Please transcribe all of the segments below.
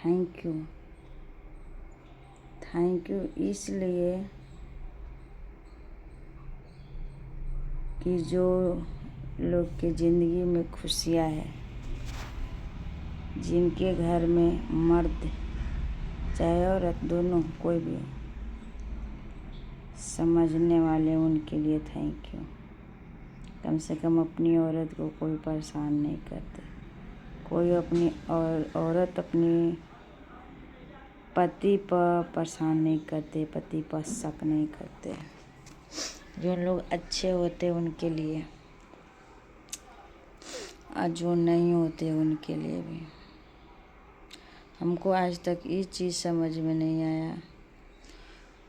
Thank you. Thank you इसलिए कि जो लोग की ज़िंदगी में खुशियाँ है, जिनके घर में मर्द चाहे औरत दोनों कोई भी समझने वाले, उनके लिए थैंक यू। कम से कम अपनी औरत को कोई परेशान नहीं करते, कोई अपनी औरत अपनी पति पर परेशान नहीं करते, पति पर शक नहीं करते। जो लोग अच्छे होते उनके लिए, और जो नहीं होते उनके लिए भी। हमको आज तक ये चीज़ समझ में नहीं आया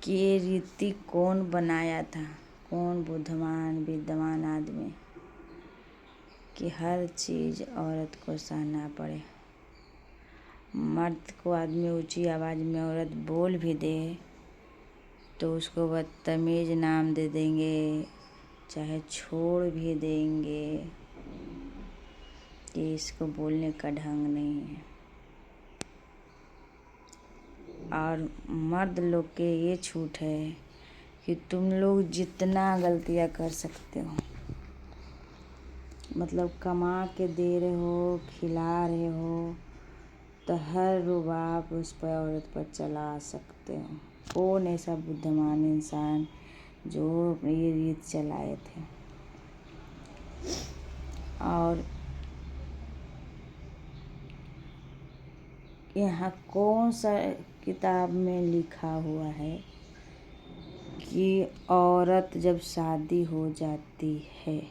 कि ये रीति कौन बनाया था, कौन बुद्धिमान विद्वान आदमी, कि हर चीज़ औरत को सहना पड़े। मर्द को आदमी ऊंची आवाज़ में औरत बोल भी दे तो उसको बदतमीज नाम दे देंगे, चाहे छोड़ भी देंगे कि इसको बोलने का ढंग नहीं है। और मर्द लोग के ये छूट है कि तुम लोग जितना गलतियाँ कर सकते हो, मतलब कमा के दे रहे हो, खिला रहे हो, तो हर रुबाब उस पर औरत पर चला सकते हो। कौन ऐसा बुद्धिमान इंसान जो ये रीत चलाए थे। और यहाँ कौन सा किताब में लिखा हुआ है कि औरत जब शादी हो जाती है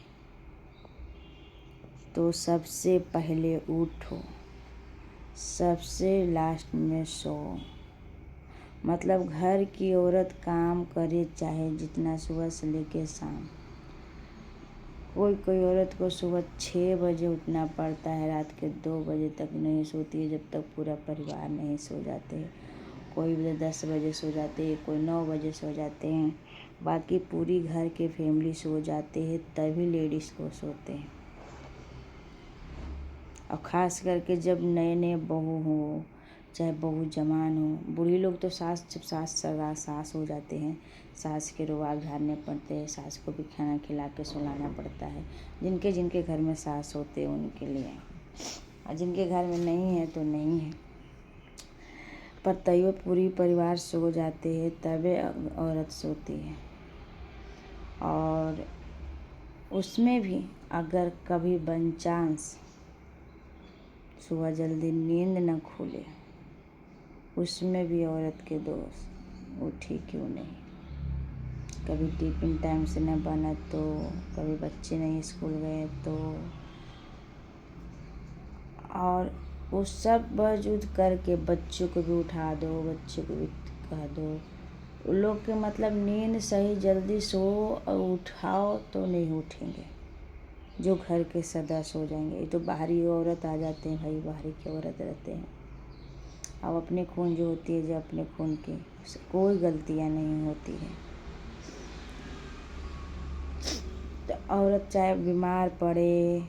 तो सबसे पहले उठो, सबसे लास्ट में सो। मतलब घर की औरत काम करे चाहे जितना, सुबह से लेके शाम। कोई औरत को सुबह 6 बजे उठना पड़ता है, रात के 2 बजे तक नहीं सोती है जब तक पूरा परिवार नहीं सो जाते। कोई 10 बजे सो जाते हैं, कोई 9 बजे सो जाते हैं, बाकी पूरी घर के फैमिली सो जाते हैं तभी लेडीज़ को सोते हैं। और ख़ास करके जब नए नए बहू हो, चाहे बहू जवान हो, बूढ़ी लोग तो जब सास हो जाते हैं, सास के रुआब झाड़ने पड़ते हैं, सास को भी खाना खिला के सुलाना पड़ता है। जिनके घर में सास होते हैं उनके लिए, और जिनके घर में नहीं है तो नहीं है। पर तैयो पूरी परिवार सो जाते हैं तभी औरत सोती है। और उसमें भी अगर कभी बाई-चांस सुबह जल्दी नींद न खुले, उसमें भी औरत के दोष, उठी क्यों नहीं। कभी टिफिन टाइम से न बना तो, कभी बच्चे नहीं स्कूल गए तो, और वो सब बावजूद करके बच्चों को भी उठा दो, बच्चों को भी कह दो। उन लोग के मतलब नींद सही जल्दी सो और उठाओ तो नहीं उठेंगे, जो घर के सदस्य हो जाएंगे। ये तो बाहरी औरत आ जाते हैं भाई, बाहरी की औरत रहते हैं। अब अपने खून जो होती है, जो अपने खून की कोई गलतियाँ नहीं होती है। तो औरत चाहे बीमार पड़े,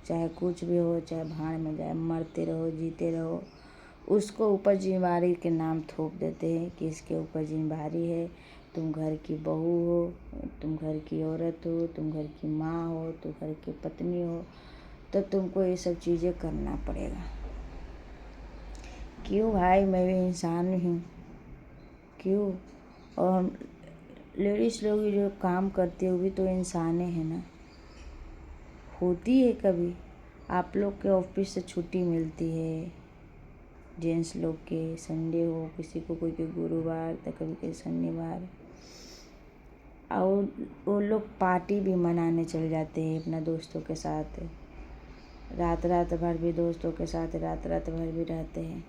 चाहे कुछ भी हो, चाहे भाड़ में जाए, मरते रहो जीते रहो, उसको ऊपर जिम्मेवारी के नाम थोप देते हैं कि इसके ऊपर जिम्मेवारी है। तुम घर की बहू हो, तुम घर की औरत हो, तुम घर की माँ हो, तुम घर की पत्नी हो, तो तुमको ये सब चीज़ें करना पड़ेगा। क्यों भाई, मैं भी इंसान हूँ, क्यों। और हम लेडीज़ लोग जो काम करती है वो भी तो इंसाने हैं ना। होती है कभी आप लोग के ऑफिस से छुट्टी मिलती है, जेंट्स लोग के संडे हो, किसी को कोई के गुरुवार, तो कभी के शनिवार, और वो लोग पार्टी भी मनाने चले जाते हैं अपना दोस्तों के साथ। रात भर भी दोस्तों के साथ रात भर भी रहते हैं।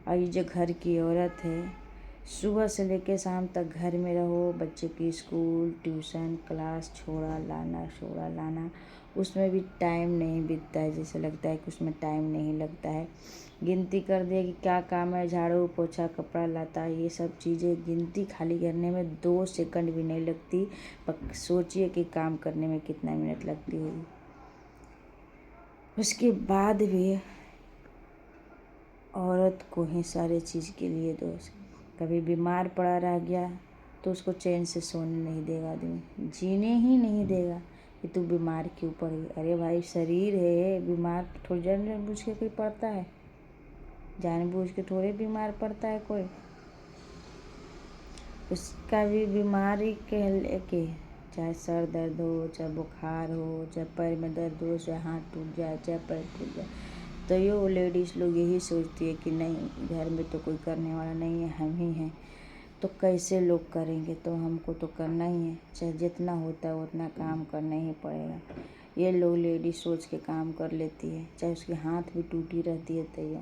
और ये जो घर की औरत है, सुबह से लेकर शाम तक घर में रहो, बच्चे की स्कूल ट्यूशन क्लास छोड़ा लाना, उसमें भी टाइम नहीं बीतता है। जैसे लगता है कि उसमें टाइम नहीं लगता है। गिनती कर दिया कि क्या काम है, झाड़ू पोछा कपड़ा लाता, ये सब चीज़ें गिनती खाली करने में 2 सेकंड भी नहीं लगती। पर सोचिए कि काम करने में कितना मिनट लगती होगी। उसके बाद भी औरत को ही सारे चीज़ के लिए दोष। कभी बीमार पड़ा रह गया तो उसको चैन से सोने नहीं देगा आदमी, जीने ही नहीं देगा कि तू बीमार क्यों पड़ गई। अरे भाई शरीर है, बीमार थोड़ी जानबूझ के कोई पड़ता है, जानबूझ के थोड़े बीमार पड़ता है कोई। उसका भी बीमारी के लेके, चाहे सर दर्द हो, चाहे बुखार हो, चाहे पैर में दर्द हो, चाहे हाथ टूट जाए, चाहे पैर टूट जाए, तो ये लेडीज़ लोग यही सोचती है कि नहीं घर में तो कोई करने वाला नहीं है, हम ही हैं, तो कैसे लोग करेंगे, तो हमको तो करना ही है, चाहे जितना होता है उतना काम करना ही पड़ेगा। ये लोग लेडीज सोच के काम कर लेती है, चाहे उसकी हाथ भी टूटी रहती है तैयो,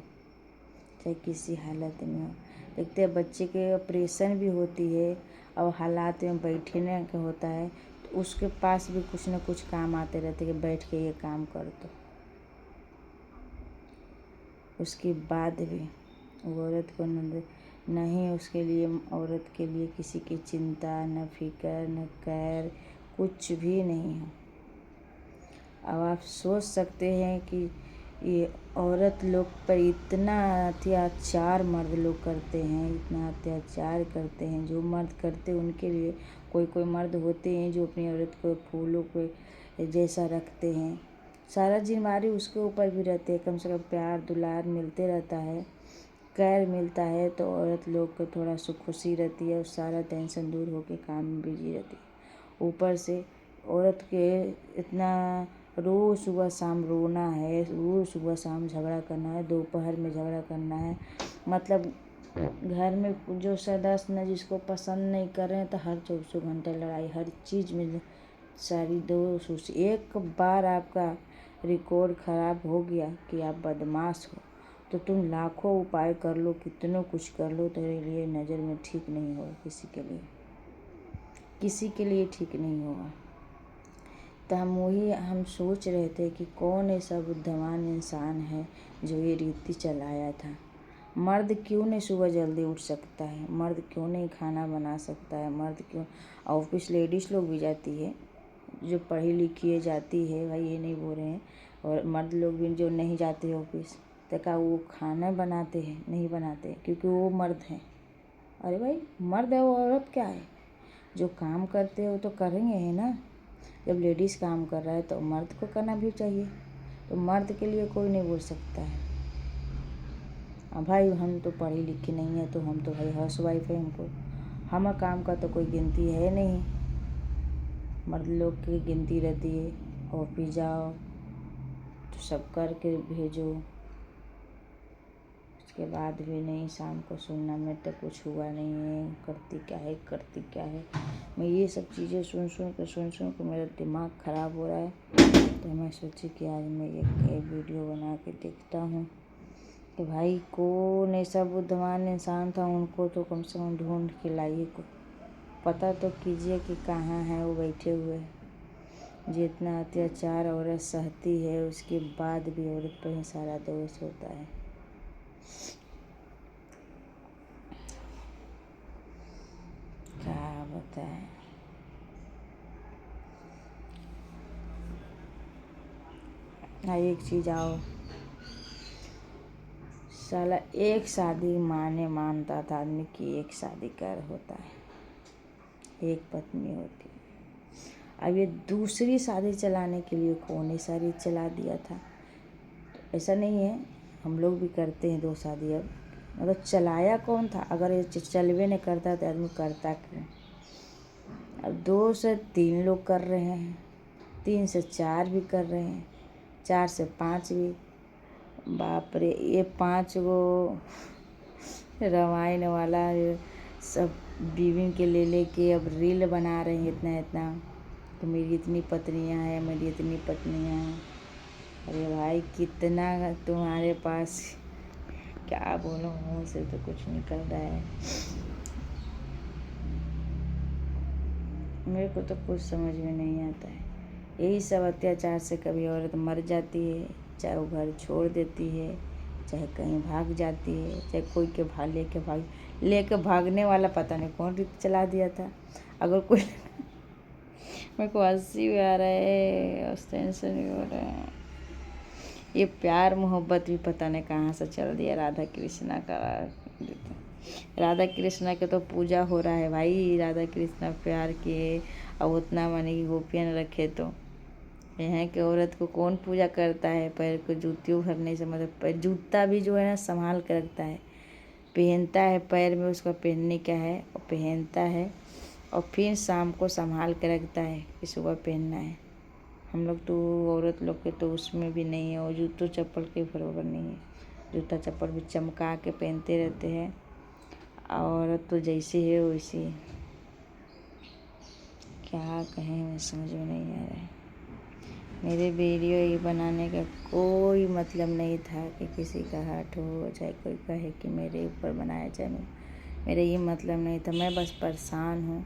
चाहे किसी हालत में हो। देखते हैं बच्चे के ऑपरेशन भी होती है, और हालात में बैठने का होता है तो उसके पास भी कुछ न कुछ काम आते रहते कि बैठ के ये काम कर दो। उसके बाद भी वो औरत को नहीं, उसके लिए औरत के लिए किसी की चिंता न फिक्र न कैर कुछ भी नहीं है। अब आप सोच सकते हैं कि ये औरत लोग पर इतना अत्याचार मर्द लोग करते हैं, इतना अत्याचार करते हैं। जो मर्द करते हैं उनके लिए कोई मर्द होते हैं जो अपनी औरत को फूलों को जैसा रखते हैं, सारा जिम्मेदारी उसके ऊपर भी रहते हैं। कम से कम प्यार दुलार मिलते रहता है, कैर मिलता है, तो औरत लोग को थोड़ा सुख खुशी रहती है और सारा टेंशन दूर होकर काम में बिजी रहती है। ऊपर से औरत के इतना रोज़ सुबह शाम रोना है, रोज़ सुबह शाम झगड़ा करना है, दोपहर में झगड़ा करना है, मतलब घर में जो सदस्य न जिसको पसंद नहीं कर रहे हैं तो हर 24 घंटे लड़ाई, हर चीज़ में सारी दोष। एक बार आपका रिकॉर्ड ख़राब हो गया कि आप बदमाश हो तो तुम लाखों उपाय कर लो, कितनों कुछ कर लो, तेरे लिए नज़र में ठीक नहीं होगा, किसी के लिए ठीक नहीं होगा। तो हम सोच रहे थे कि कौन ऐसा बुद्धिमान इंसान है जो ये रीति चलाया था। मर्द क्यों नहीं सुबह जल्दी उठ सकता है, मर्द क्यों नहीं खाना बना सकता है, मर्द क्यों ऑफिस लेडीज़ लोग भी जाती है, जो पढ़ी लिखी जाती है, भाई ये नहीं बोल रहे हैं, और मर्द लोग भी जो नहीं जाते ऑफिस, तो क्या वो खाना बनाते हैं? नहीं बनाते, क्योंकि वो मर्द हैं। अरे भाई मर्द है वो औरत क्या है, जो काम करते हो तो करेंगे है ना। जब लेडीज़ काम कर रहा है तो मर्द को करना भी चाहिए, तो मर्द के लिए कोई नहीं बोल सकता है। अब भाई हम तो पढ़ी लिखी नहीं है, तो हम तो भाई हाउस वाइफ है, हमको हमारा काम का तो कोई गिनती है नहीं। मर्द लोग की गिनती रहती है, ऑफिस जाओ तो सब करके भेजो, उसके बाद भी नहीं, शाम को सुनना में तो कुछ हुआ नहीं है, करती क्या है। मैं ये सब चीज़ें सुन के मेरा दिमाग ख़राब हो रहा है। तो मैं सोची कि आज मैं एक वीडियो बना के देखता हूँ कि भाई कौन ऐसा बुद्धिमान इंसान था, उनको तो कम से कम ढूंढ के लाइए, को पता तो कीजिए कि कहाँ है वो बैठे हुए। जितना अत्याचार औरत सहती है उसके बाद भी औरत पर ही सारा दोष होता है। क्या बताएं। एक चीज़ आओ, साला एक शादी मानता था आदमी की, एक शादी कर होता है, एक पत्नी होती है। अब ये दूसरी शादी चलाने के लिए कौन ऐसा रीत चला दिया था। तो ऐसा नहीं है, हम लोग भी करते हैं 2 शादी। अब मतलब चलाया कौन था, अगर ये चलवे नहीं करता तो आदमी करता क्यों। अब 2 से 3 लोग कर रहे हैं, 3 से 4 भी कर रहे हैं, 4 से 5 भी। बाप रे, ये 5 गो रामायण वाला सब बीवी के ले के अब रील बना रहे हैं इतना कि मेरी इतनी पत्नियां हैं, मेरी इतनी पत्नियां हैं। अरे भाई कितना तुम्हारे पास, क्या बोलो, मुँह से तो कुछ निकल रहा है। मेरे को तो कुछ समझ में नहीं आता है। यही सब अत्याचार से कभी औरत मर जाती है, चाहे वो घर छोड़ देती है, चाहे कहीं भाग जाती है, चाहे कोई के लेके भागने वाला पता नहीं कौन रीत चला दिया था। अगर कोई मेरे को हंसी भी आ रहा है और टेंशन भी हो रहा है। ये प्यार मोहब्बत भी पता नहीं कहाँ से चल दिया राधा कृष्णा का। राधा कृष्णा के तो पूजा हो रहा है भाई, राधा कृष्णा प्यार किए और उतना माने कि गोपियाँ न रखे तो यहाँ के औरत को कौन पूजा करता है। पैर को जूतियों भरने से मतलब जूता भी जो है ना संभाल कर रखता है, पहनता है, पैर में उसका पहनने का है और पहनता है और फिर शाम को संभाल के रखता है कि सुबह पहनना है। हम लोग तो औरत लोग के तो उसमें भी नहीं है, और जूतों चप्पल के बराबर नहीं है। जूता चप्पल भी चमका के पहनते रहते हैं। औरत तो जैसी है वैसी है। क्या कहें, मैं समझ में नहीं आ रहा है। मेरे वीडियो ये बनाने का कोई मतलब नहीं था कि किसी का हर्ट हो, चाहे कोई कहे कि मेरे ऊपर बनाया जाए। मेरा ये मतलब नहीं था, मैं बस परेशान हूँ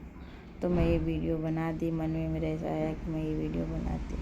तो मैं ये वीडियो बना दी। मन में मेरे ऐसा आया कि मैं ये वीडियो बनाती।